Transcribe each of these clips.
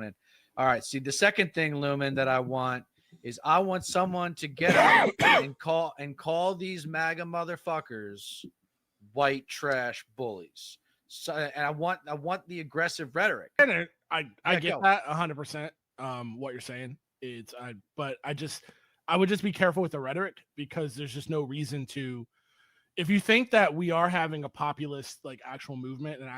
on it. All right. See, the second thing, Lumen, that I want is I want someone to get out and call these MAGA motherfuckers white trash bullies. So, and I want the aggressive rhetoric. And I get that 100%. What you're saying is, but I would just be careful with the rhetoric, because there's just no reason to. If you think that we are having a populist, like, actual movement and an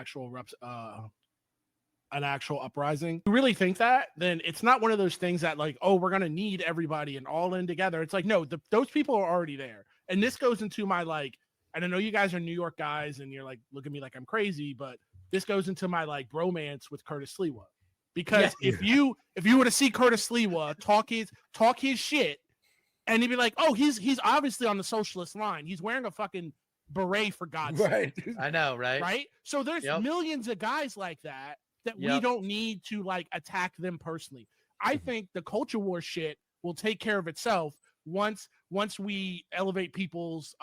actual uprising, you really think that, then it's not one of those things that, like, oh, we're going to need everybody and all in together. It's like, no, those people are already there. And this goes into my, like, and I know you guys are New York guys and you're like, look at me like I'm crazy, but this goes into my, like, bromance with Curtis Sliwa. Because if you were to see Curtis Sliwa talk his shit, and he'd be like, oh, he's obviously on the socialist line. He's wearing a fucking beret, for God's sake. I know, right? Right? So there's millions of guys like that we don't need to, like, attack them personally. I think the culture war shit will take care of itself once we elevate people's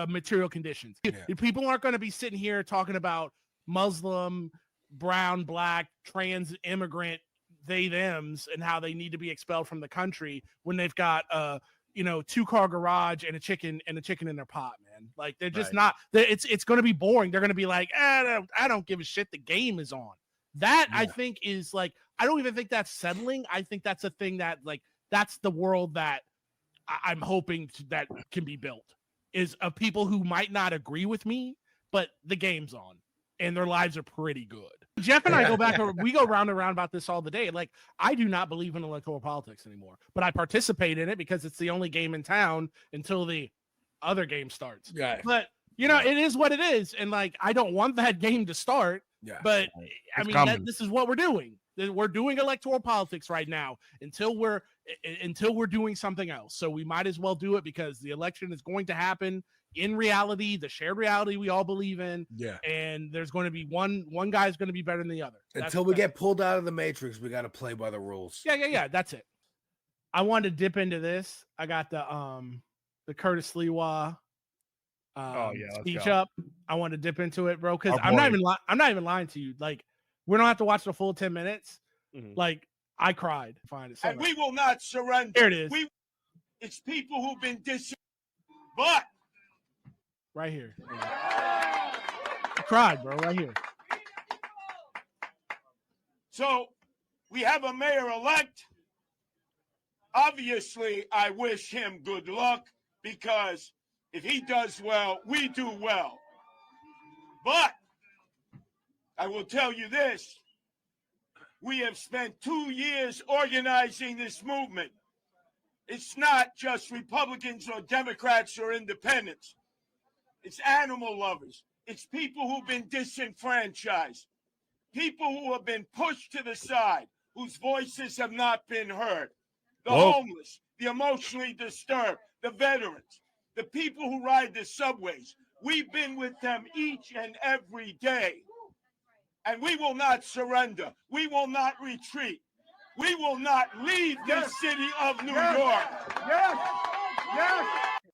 material conditions. People aren't going to be sitting here talking about Muslim, brown, black, trans, immigrant, they thems, and how they need to be expelled from the country when they've got 2-car garage and a chicken in their pot, man. Like, they're just not. It's going to be boring. They're going to be like, I don't give a shit. The game is on. That I think is, like, I don't even think that's settling. I think that's a thing that, like, that's the world that I'm hoping that can be built, is of people who might not agree with me, but the game's on and their lives are pretty good. Jeff and I we go round and round about this all the day. Like, I do not believe in electoral politics anymore, but I participate in it because it's the only game in town until the other game starts. Yeah. But, it is what it is. And, like, I don't want that game to start. Yeah. But I mean, this is what we're doing. We're doing electoral politics right now until we're doing something else. So we might as well do it, because the election is going to happen in reality, the shared reality we all believe in. Yeah. And there's going to be one guy's going to be better than the other. Until we get pulled out of the matrix, we got to play by the rules. Yeah. That's it. I wanted to dip into this. I got the Curtis Sliwa speech up. I want to dip into it, bro, because I'm not even lying to you. Like, we don't have to watch the full 10 minutes. Mm-hmm. Like, I cried. Find it. And we will not surrender. There it is. It's people who've been but right here. I cried, bro. Right here. So we have a mayor-elect. Obviously, I wish him good luck, because if he does well, we do well. But I will tell you this. We have spent 2 years organizing this movement. It's not just Republicans or Democrats or independents. It's animal lovers. It's people who've been disenfranchised. People who have been pushed to the side, whose voices have not been heard. The homeless, the emotionally disturbed, the veterans, the people who ride the subways. We've been with them each and every day. And we will not surrender. We will not retreat. We will not leave the city of New York. Yes.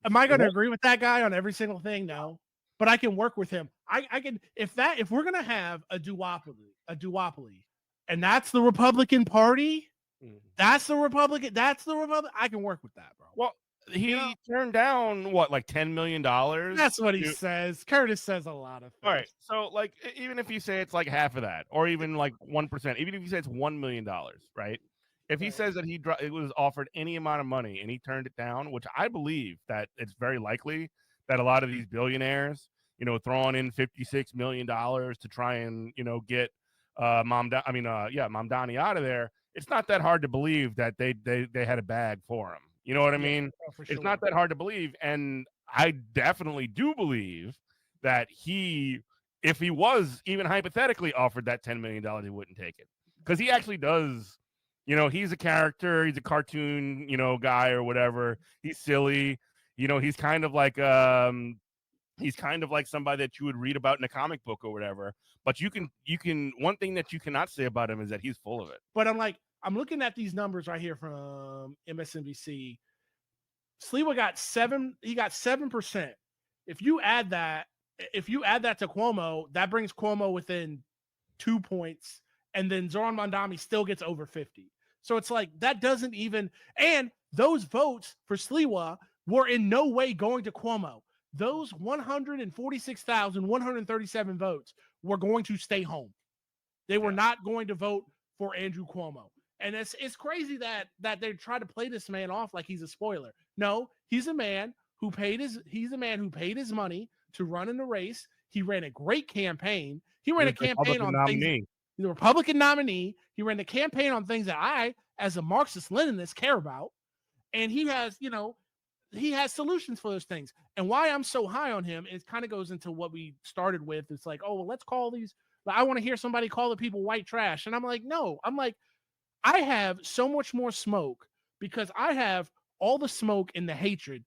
Am I going to agree with that guy on every single thing? No. But I can work with him. I can, if we're going to have a duopoly, and that's the Republican Party, that's the Republican, I can work with that, bro. Well, he turned down like $10 million. That's what he says. Curtis says a lot of things. All right. So, like, even if you say it's like half of that, or even like 1%, even if you say it's $1 million, right? If he says that it was offered any amount of money and he turned it down, which I believe that it's very likely that a lot of these billionaires, throwing in $56 million to try and, get Mamdani out of there, it's not that hard to believe that they had a bag for him. You know what I mean? Sure. It's not that hard to believe. And I definitely do believe that if he was even hypothetically offered that $10 million, he wouldn't take it. Because he actually does, he's a character, he's a cartoon, guy or whatever. He's silly. He's kind of like somebody that you would read about in a comic book or whatever. But you can one thing that you cannot say about him is that he's full of it. But I'm looking at these numbers right here from MSNBC. Sliwa got 7%. If you add that to Cuomo, that brings Cuomo within 2 points. and then Zoran Mondami still gets over 50. So it's like that doesn't even, and those votes for Sliwa were in no way going to Cuomo. Those 146,137 votes were going to stay home. They were not going to vote for Andrew Cuomo. And it's crazy that they try to play this man off like he's a spoiler. No, he's a man who paid his money to run in the race. He ran a great campaign. He ran a campaign on things. The Republican nominee. He ran a campaign on things that I, as a Marxist-Leninist, care about. And he has solutions for those things. And why I'm so high on him, it kind of goes into what we started with. It's like, oh, well, let's call these. I want to hear somebody call the people white trash. And I'm like, no, I have so much more smoke because I have all the smoke and the hatred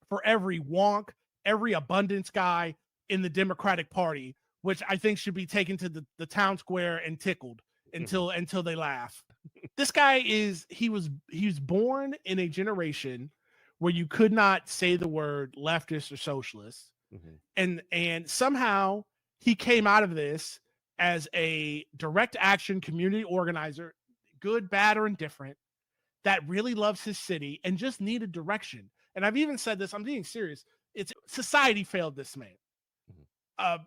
for every wonk, every abundance guy in the Democratic Party, which I think should be taken to the town square and tickled until they laugh. This guy he was born in a generation where you could not say the word leftist or socialist. And somehow he came out of this as a direct action community organizer, good, bad, or indifferent, that really loves his city and just needed direction. And I've even said this, I'm being serious. It's society failed this man.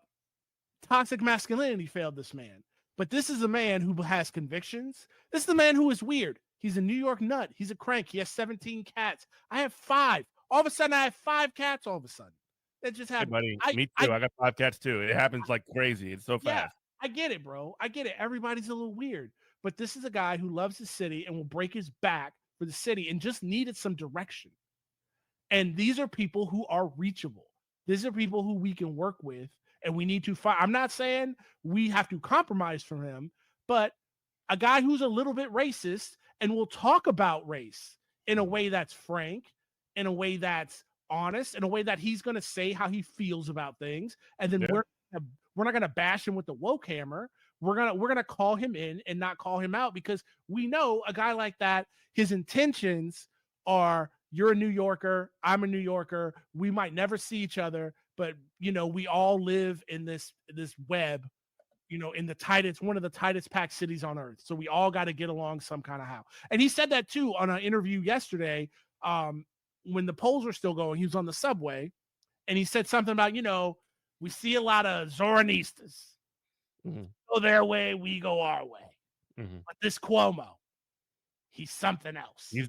Toxic masculinity failed this man. But this is a man who has convictions. This is the man who is weird. He's a New York nut. He's a crank. He has 17 cats. I have 5. All of a sudden, I have 5 cats all of a sudden. That just happened. Hey, buddy, me too. I got 5 cats too. It happens like crazy. It's so fast. Yeah, I get it, bro. I get it. Everybody's a little weird. But this is a guy who loves his city and will break his back for the city and just needed some direction. And these are people who are reachable. These are people who we can work with, and we need to find. I'm not saying we have to compromise from him, but a guy who's a little bit racist and will talk about race in a way that's frank, in a way that's honest, in a way that he's going to say how he feels about things. And then we're not going to bash him with the woke hammer. We're going to call him in and not call him out, because we know a guy like that, his intentions are, you're a New Yorker, I'm a New Yorker, we might never see each other, but we all live in this web, in the tightest, one of the tightest packed cities on earth. So we all got to get along some kind of how. And he said that too on an interview yesterday, when the polls were still going. He was on the subway and he said something about, we see a lot of Zorhanistas. Go their way, we go our way. But this Cuomo, he's something else. He's the